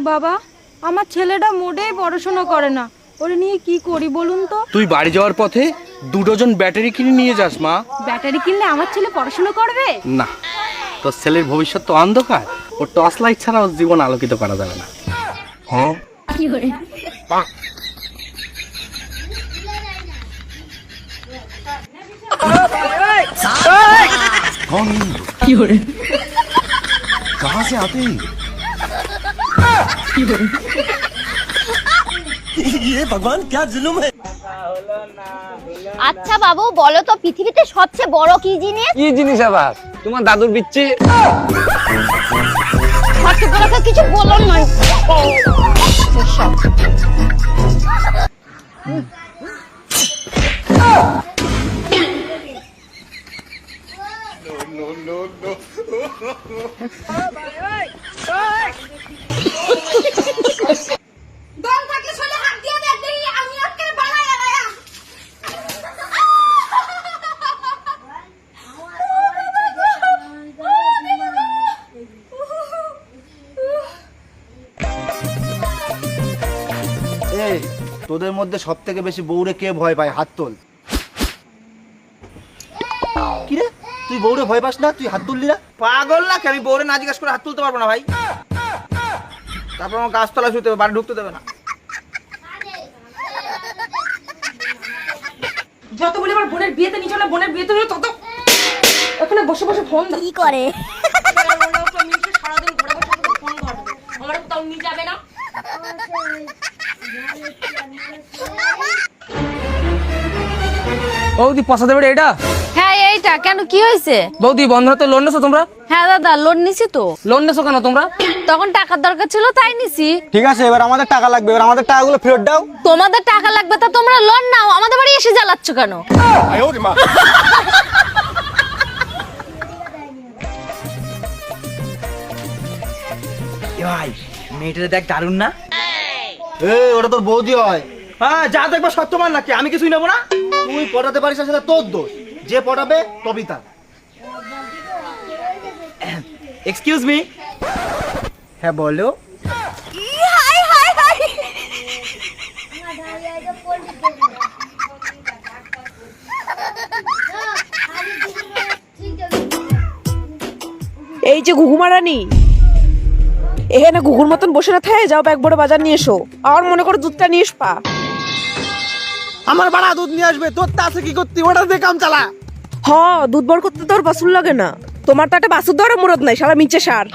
বাবা, আমার ছেলেটা মোটেই পড়াশোনা করে না, ওরে নিয়ে কি করি বলুন তো? তুই বাড়ি যাওয়ার পথে 2 ডজন ব্যাটারি কিনে নিয়ে যাস মা। ব্যাটারি কিনলে আমার ছেলে পড়াশোনা করবে? না, তোর ছেলের ভবিষ্যৎ তো অন্ধকার, ওর টর্চ লাইট ছাড়া ওর জীবন আলোকিত করা যাবে না। হ্যাঁ কি করে? কি করে? कहां से आते हैं? ये भगवान क्या जुल्म है? আচ্ছা বাবু, বলো তো পৃথিবীতে সবচেয়ে বড় কি জিনিস? কি জিনিস আবার? তোমার দাদুর বিচ্ছি। ছোটগুলোকে কিছু বলো না। এই তোদের মধ্যে সব থেকে বেশি বউরে কে ভয় পায়? হাত তোল। কি রে, তুই বউরে ভয় পাস না? তুই হাত তুললি না? পাগল নাকি? আমি বউরে না জিজ্ঞাসা করে হাত তুলতে পারবো না ভাই। তারপর আমার গাছতলা শুতে হবে, বাড়ি ঢুকতে দেবে না। যত বলি আমার বোনের বিয়েতে নিয়ে চলে, বোনের বিয়েতে নিয়ে তত ওখানে বসে বসে ফোন কি করে? সারাদিন ঘরে বসে বসে ফোন করবে, আমার কোথাও নিয়ে যাবে না। বৌদি পয়সা দেবে এটা? হ্যাঁ এইটা কেন, কি হয়েছে? বৌদি বন্ধ হাতে লোন নেছো তোমরা? হ্যাঁ দাদা, লোন নিছি তো। লোন নেছো কেন তোমরা? তখন টাকার দরকার ছিল তাই নিছি। ঠিক আছে, এবার আমাদের টাকা লাগবে, এবার আমাদের টাকাগুলো ফেরত দাও। তোমাদের টাকা লাগবে তা তোমরা লোন নাও, আমাদের বাড়ি এসে জ্বালাচ্ছ কেন? ভাই মেয়েটা দেখ দারুণ না? এই ওটা তোর বৌদি হয়। হ্যাঁ, যা দেখবা সত্যমান নাকি? আমি কিছুই নেবো না। তুই পটাতে পারিস না, সেটা তোর দোষ। যে পটাবে কবিতা। Excuse me. হ্যাঁ বলো। এই যে ঘুঘু মারানি, এখানে ঘুঘুর মতন বসে না থাকে, যাও ব্যাগ বড় বাজার নিয়ে এসো। আর মনে করো দুধটা নিয়ে আসবা। আমার বাড়া দুধ নিয়ে আসবে, তোর তা আছে কি করতি? ওটা দিয়ে কাম চালা। হ, দুধ বড় করতে তোর বাসুর লাগে না? তোমার তো একটা বাসুর দেওয়ার মুরত নাই, সারা মিচে সার।